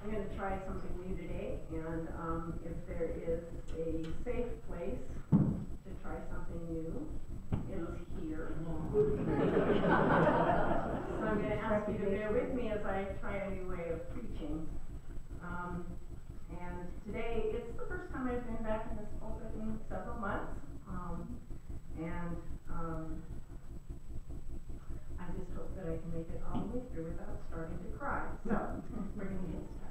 I'm going to try something new today, and if there is a safe place to try something new, it's here. So I'm going to ask you to bear with me as I try a new way of preaching. And today, it's the first time I've been back in this pulpit in several months. I just hope that I can make it all the way through without starting to cry. So, we're going to get started.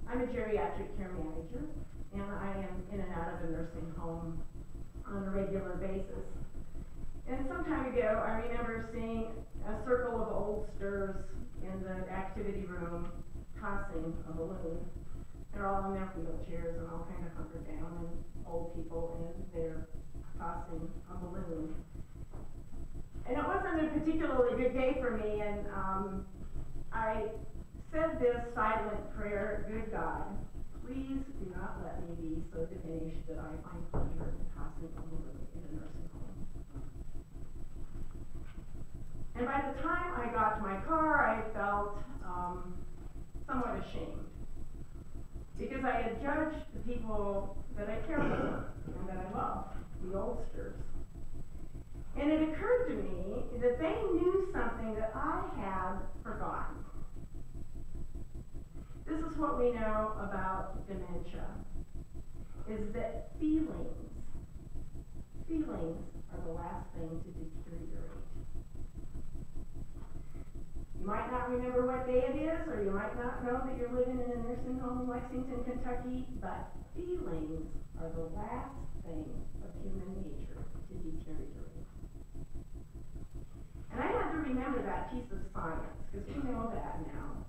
I'm a geriatric care manager, and I am in and out of a nursing home on a regular basis. And some time ago, I remember seeing a circle of oldsters in the activity room tossing a balloon. They're all in their wheelchairs and all kind of hunkered down, and old people, and they're tossing a balloon. And it wasn't a particularly good day for me, and I said this silent prayer: good God, please do not let me be so diminished that I find pleasure in tossing a balloon in a nursing home. And by the time I got to my car, I felt somewhat ashamed, because I had judged the people that I care for and that I love, the oldsters. And it occurred to me that they knew something that I had forgotten. This is what we know about dementia, is that feelings are the last thing to deteriorate. You might not remember what day it is, or you might not know that you're living in a nursing home in Lexington, Kentucky, but feelings are the last thing of human nature to deteriorate. And I had to remember that piece of science, because we know that now.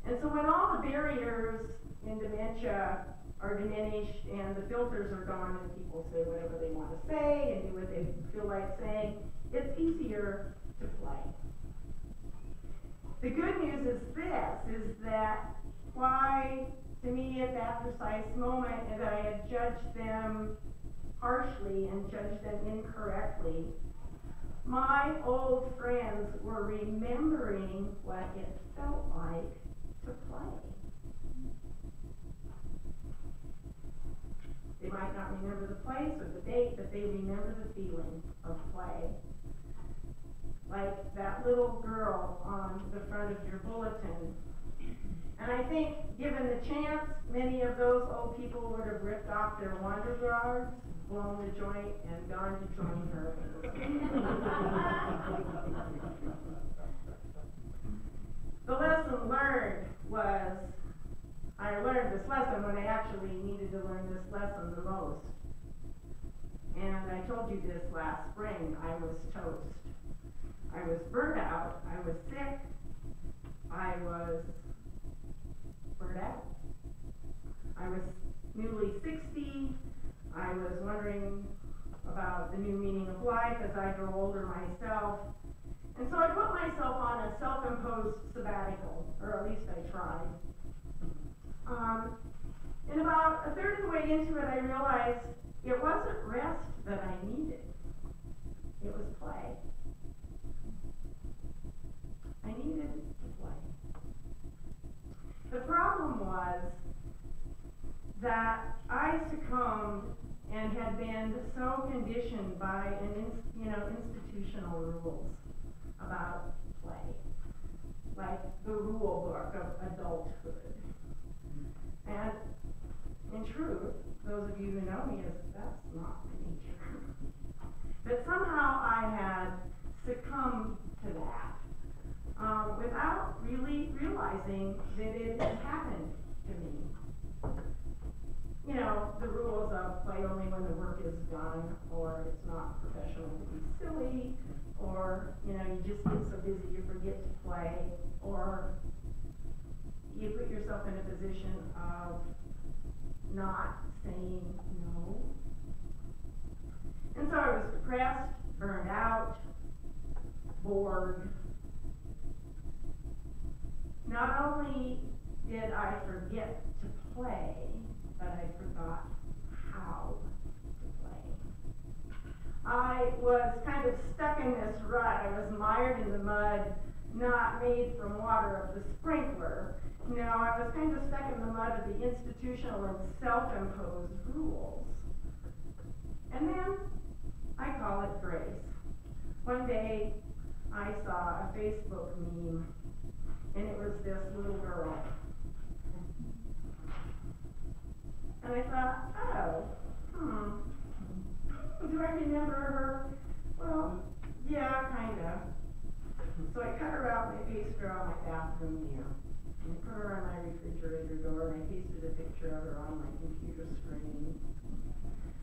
And so when all the barriers in dementia are diminished and the filters are gone and people say whatever they want to say and do what they feel like saying, it's easier to play. The good news is this, is that why, to me, at that precise moment, that I had judged them harshly and judged them incorrectly, my old friends were remembering what it felt like to play. They might not remember the place or the date, but they remember the feeling of play. Like that little girl on the front of your bulletin. And I think, given the chance, many of those old people would have ripped off their wander guards, blown the joint, and gone to join her. The lesson learned was, I learned this lesson when I actually needed to learn this lesson the most. And I told you this last spring, I was toast. I was burnt out, I was sick, I was burnt out. I was newly 60, I was wondering about the new meaning of life as I grew older myself. And so I put myself on a self-imposed sabbatical, or at least I tried. And about a third of the way into it, I realized it wasn't rest that I needed. It was play. I needed to play. The problem was that I succumbed and had been so conditioned by institutional rules about play, like the rule book of adulthood. And in truth, those of you who know me, that's not my nature. But somehow I had succumbed to that. Without really realizing that it had happened to me. You know, the rules of play only when the work is done, or it's not professional to be silly, or, you just get so busy you forget to play, or you put yourself in a position of not saying no. And so I was depressed, burned out, bored. Not only did I forget to play, but I forgot how to play. I was kind of stuck in this rut. I was mired in the mud not made from water of the sprinkler. No, I was kind of stuck in the mud of the institutional and self-imposed rules. And then I call it grace. One day I saw a Facebook meme, and it was this little girl. And I thought, oh, do I remember her? Well, yeah, kind of. So I cut her out and I pasted her on my bathroom mirror. And I put her on my refrigerator door and I pasted a picture of her on my computer screen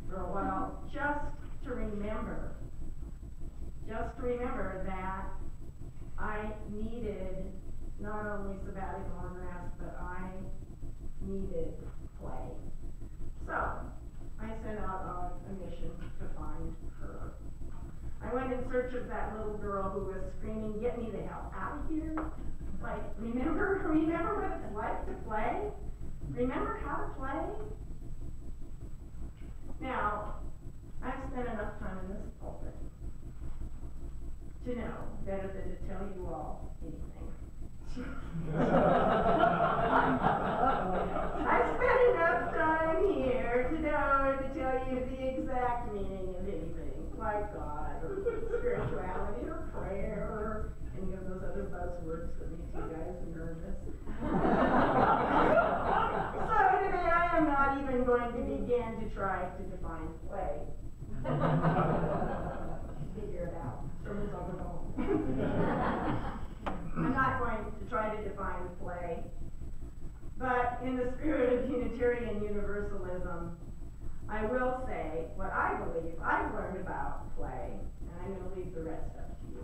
for a while, just to remember that I needed not only sabbatical and rest, but I needed play. So I set out on a mission to find her. I went in search of that little girl who was screaming, "Get me the hell out of here." Like, remember what it's like to play? Remember how to play? Now, I've spent enough time in this pulpit to know better than to tell you all anything. I've spent enough time here to know to tell you the exact meaning of anything, like God, or spirituality, or prayer, or any of those other buzzwords that make you guys nervous. So today I am not even going to begin to try to define play. Figure it out. Sermon's over home. I'm not going to try to define play, but in the spirit of Unitarian Universalism, I will say what I believe I've learned about play, and I'm going to leave the rest up to you.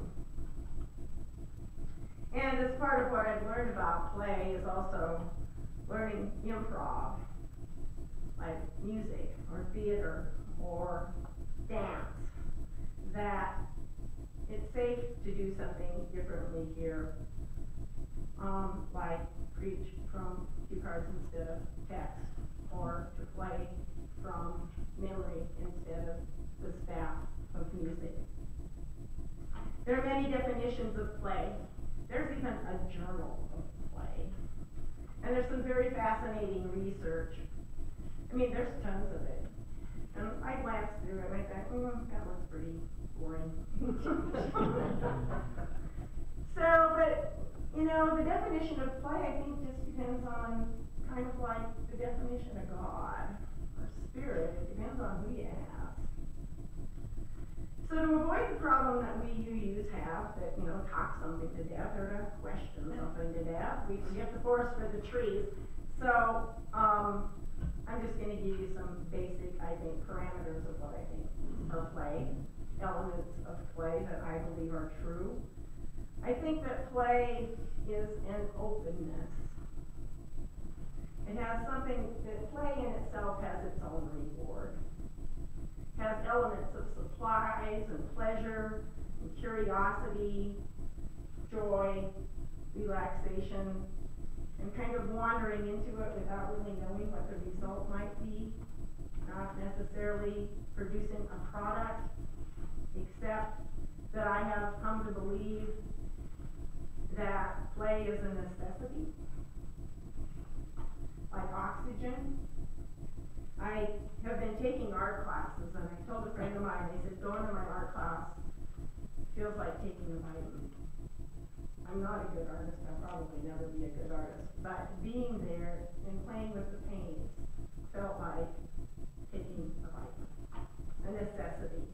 And as part of what I've learned about play is also learning improv, like music or theater or dance, that it's safe to do something differently here, like preach from cue cards instead of text, or to play from memory instead of the staff of music. There are many definitions of play. There's even a journal of play. And there's some very fascinating research. I mean, there's tons of it. And I glanced through it and I thought, that looks pretty boring. But, the definition of play, I think, just depends on kind of like the definition of God or spirit. It depends on who you ask. So to avoid the problem that we UUs have, that, talk something to death or to question something to death, we get the forest for the trees. So I'm just going to give you some basic, I think, parameters of what I think are play, elements of play that I believe are true. I think that play is an openness. It has something that play in itself has its own reward. It has elements of surprise and pleasure and curiosity, joy, relaxation, and kind of wandering into it without really knowing what the result might be, not necessarily producing a product, except that I have come to believe that play is a necessity, like oxygen. I have been taking art classes, and I told a friend of mine, I said, going to my art class feels like taking a vitamin. I'm not a good artist, I'll probably never be a good artist, but being there and playing with the paints felt like taking a vitamin, a necessity.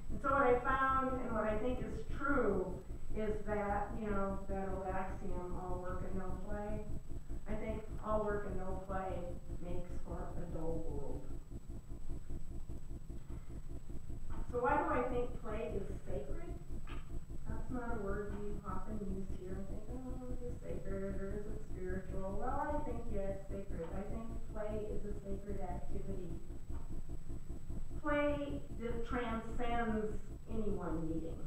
And so what I found, and what I think is true, is that, that old axiom, all work and no play. I think all work and no play makes for a dull world. So why do I think play is sacred? That's not a word we often use here. I think, is it sacred or is it spiritual? Well, I think, yeah, it's sacred. I think play is a sacred activity. Play that transcends any one meeting.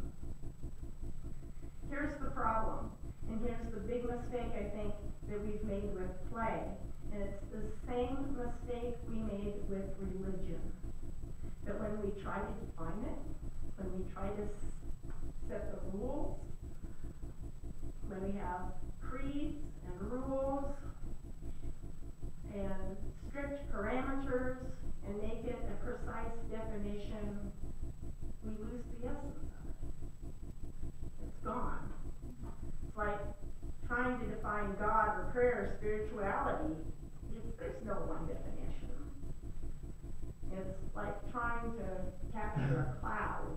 Here's the problem, and here's the big mistake I think that we've made with play, and it's the same mistake we made with religion. That when we try to define it, when we try to set the rules, have creeds and rules and strict parameters and make it a precise definition, we lose the essence of it. It's gone. It's like trying to define God or prayer or spirituality. There's no one definition. It's like trying to capture a cloud.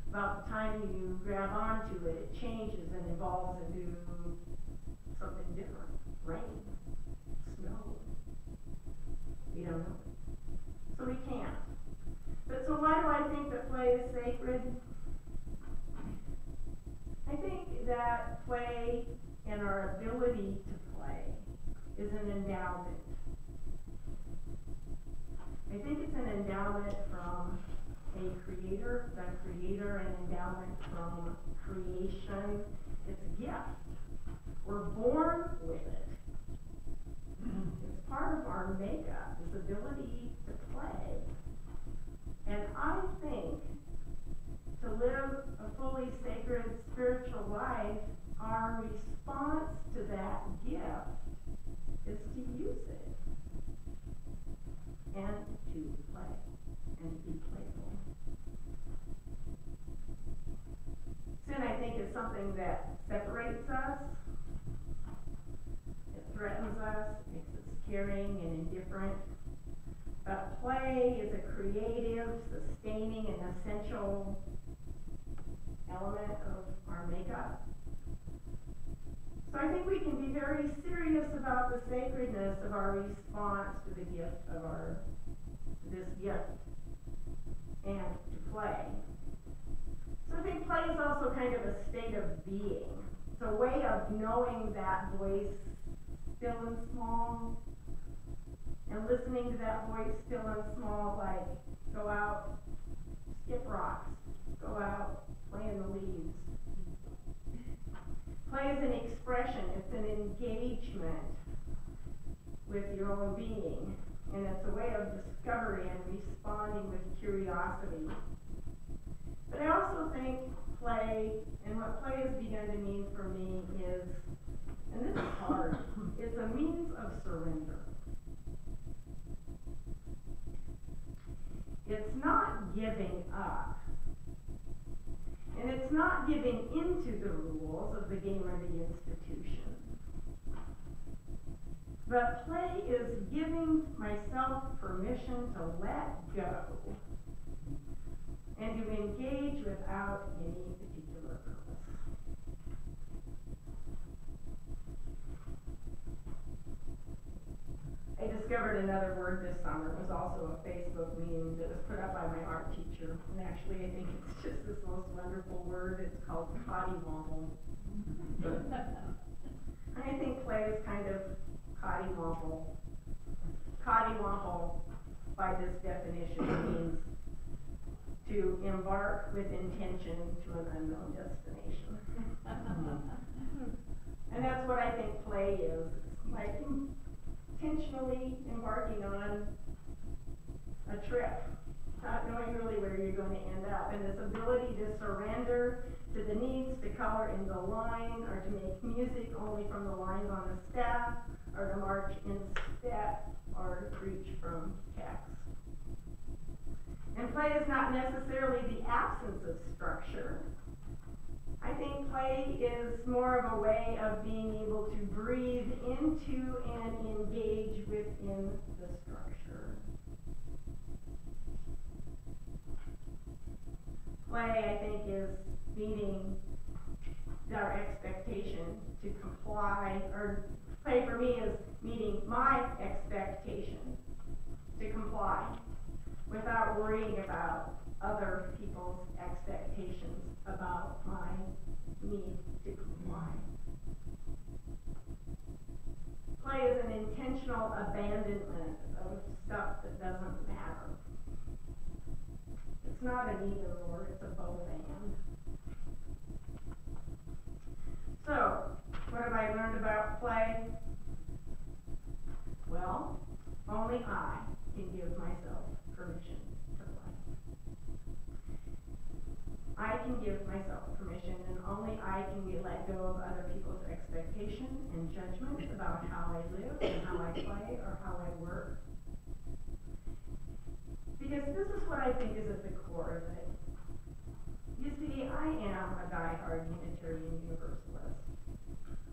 About the time you grab onto it, it changes and evolves into something different. Rain, snow. We don't know. So we can't. But so why do I think that play is sacred? I think that play and our ability to play is an endowment. I think it's an endowment from a creator, an endowment from creation. It's a gift. We're born with it. It's part of our makeup, this ability to play. And I think to live a fully sacred spiritual life, our response to that gift is to use it and to play and be playful. Sin, I think, is something that separates us. It threatens us, makes us caring and indifferent. But play is a creative, sustaining, and essential element of our makeup. So I think we can be very serious about the sacredness of our response to the gift of this gift and to play. So I think play is also kind of a state of being. It's a way of knowing that voice still and small, and listening to that voice still and small, like go out, skip rocks, go out, play in the leaves. Play is an expression, it's an engagement with your own being, and it's a way of discovery and responding with curiosity. But I also think play, and what play has begun to mean for me is, and this is hard, it's a means of surrender. It's not giving up. And it's not giving into the rules of the game or the institution. But play is giving myself permission to let go and to engage without any particular purpose. I discovered another word this summer. It was also a Facebook meme that was put up by my art teacher. And actually, I think it's just this most wonderful word. It's called cottywomple. And I think play is kind of cottywomple. Cottywomple, by this definition, means to embark with intention to an unknown destination. And that's what I think play is. It's like intentionally embarking on a trip, not knowing really where you're going to end up, and this ability to surrender to the needs to color in the line, or to make music only from the lines on the staff, or to march in step, or to preach from text. And play is not necessarily the absence of structure. I think play is more of a way of being able to breathe into and engage within the structure. Play, I think, is meeting our expectation to comply, or play for me is meeting my expectation to comply without worrying about other people's expectations about my need to comply. Play is an intentional abandonment of stuff that doesn't matter. It's not an either or, it's a both and. So, what have I learned about play? Well, only I can give myself permission to play. I can give myself permission, and only I can we let go of other people's expectation and judgment about how I live and how I play or how I work? Because this is what I think is at the core of it. You see, I am a diehard Unitarian Universalist.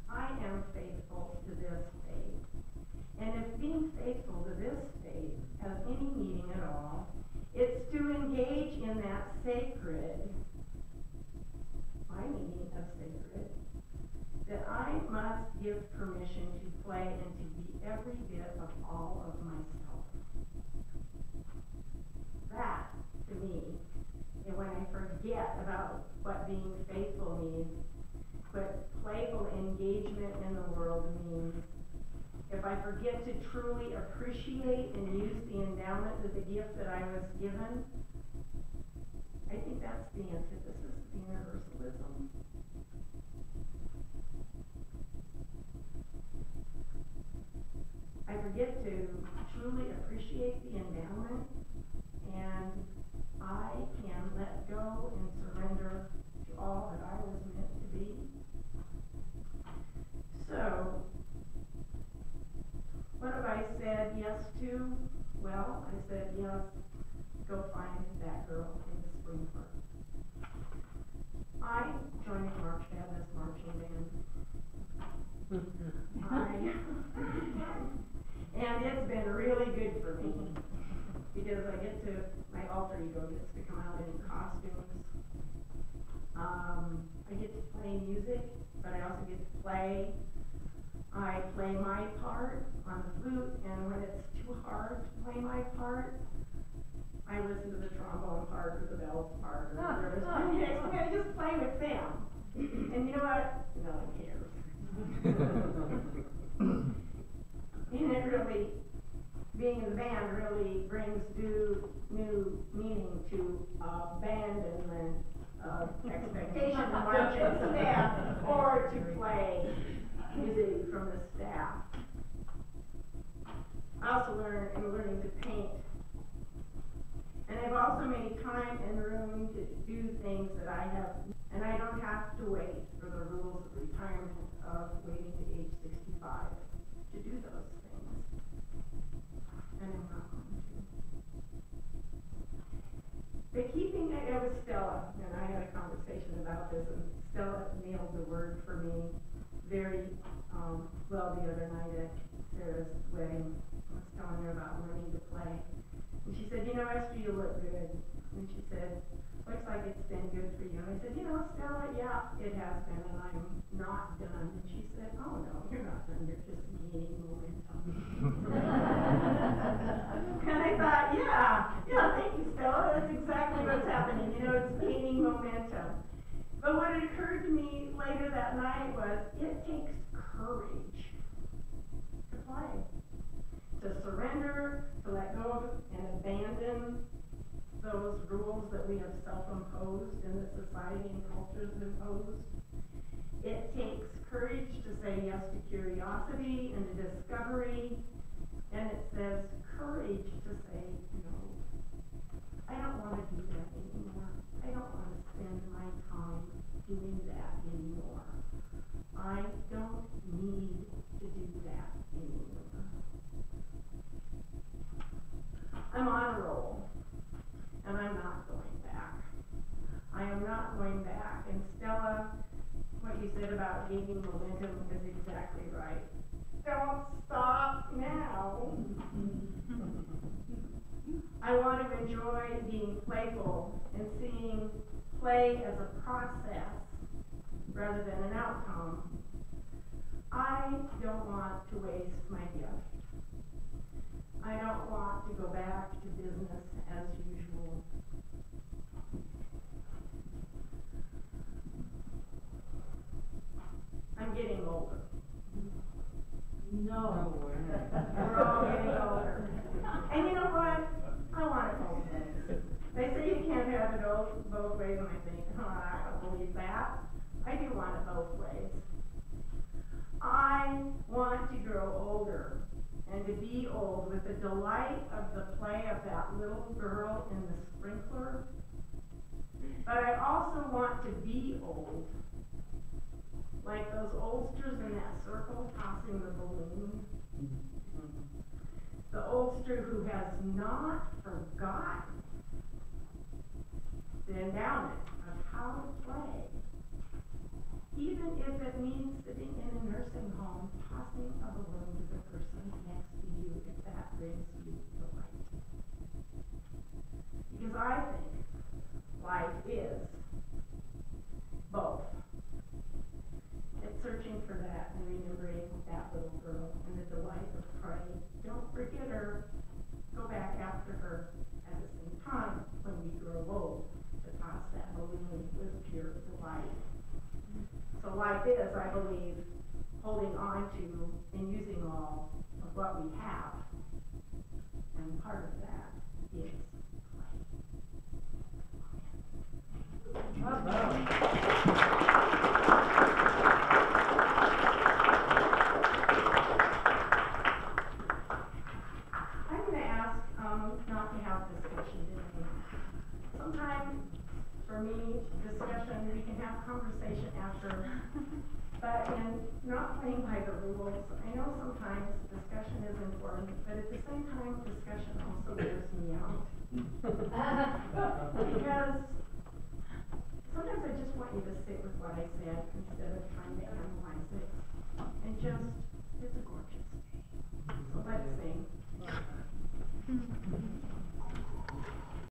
I am faithful to this faith. And if being faithful to this faith has any meaning at all, it's to engage in that sacred, my meaning of sacred, that I must give permission to play and to be every bit of all of myself. That, to me, and when I forget about what being faithful means, what playful engagement in the world means, if I forget to truly appreciate and use the endowment of the gift that I was given, I think that's the antithesis of universalism. I forget to truly appreciate the endowment, and I can let go and surrender to all that I was meant to be. So, what have I said yes to? Well, I said yes, go find that girl in the sprinkler. I joined the March Madness marching band. And it's been really good for me because I get to, my alter ego gets to come out in costumes. I get to play music, but I also get to play. I play my part on the flute, and when it's too hard to play my part, I listen to the trombone part or the bells part or whatever. I'm going to just play with them. And you know what? No one cares. And it really, being in the band really brings new meaning to abandonment of expectation to march in staff or to play music from the staff. I also am learning to paint. And I've also made time and room to do things that I have, and I don't have to wait for the rules of retirement of waiting to age 65 to do those things. And I'm not going to. But keeping, it was Stella, and I had a conversation about this, and Stella nailed the word for me very well the other night at Sarah's wedding. I was telling her about learning to play. And she said, you know, Esther, you look good. And she said, looks like it's been good for you. And I said, you know, Stella, yeah, it has been, and I'm not done. And she said, oh, no, you're not done. You're just gaining momentum. And I thought, yeah, thank you, Stella. That's exactly what's happening. You know, it's gaining momentum. But what occurred to me later that night was it takes courage to play, to surrender, to let go of and abandon those rules that we have self-imposed and that society and culture has imposed. It takes courage to say yes to curiosity and to discovery, and it says courage to say no. I don't want to do that anymore. I don't want to spend my time doing that anymore. I don't need to do that anymore. I'm on a roll, and I'm not going back. I am not going back. And Stella, what you said about gaining momentum is exactly right. Don't stop now. I want to enjoy being playful and seeing play as a process rather than an outcome. I don't want to waste my gift. I don't want to go back to business as usual. I'm getting older. No. We're all getting older. And you know what? I want it both ways. They say you can't have it both ways, and I think, oh, I don't believe that. I do want it both ways. I want to grow older and to be old with the delight of the play of that little girl in the sprinkler. But I also want to be old those oldsters in that circle tossing the balloon. The oldster who has not forgotten the endowment of how to play, even if it means sitting in a nursing home, tossing a balloon to the person next to you, if that brings you delight. Because I think life is both. It's searching for that and remembering that little girl and the delight of play. Don't forget her. Go back after her at the same time when we grow old to toss that balloon with pure delight. So life is, I believe, holding on to and using all of what we have. And part of that is I'm going to ask not to have discussion today. Sometimes, for me, discussion, we can have conversation after, but in not playing by the rules, I know sometimes discussion is important, but at the same time, discussion also wears me out. Because sometimes I just want you to sit with what I said instead of trying to analyze it. And just, it's a gorgeous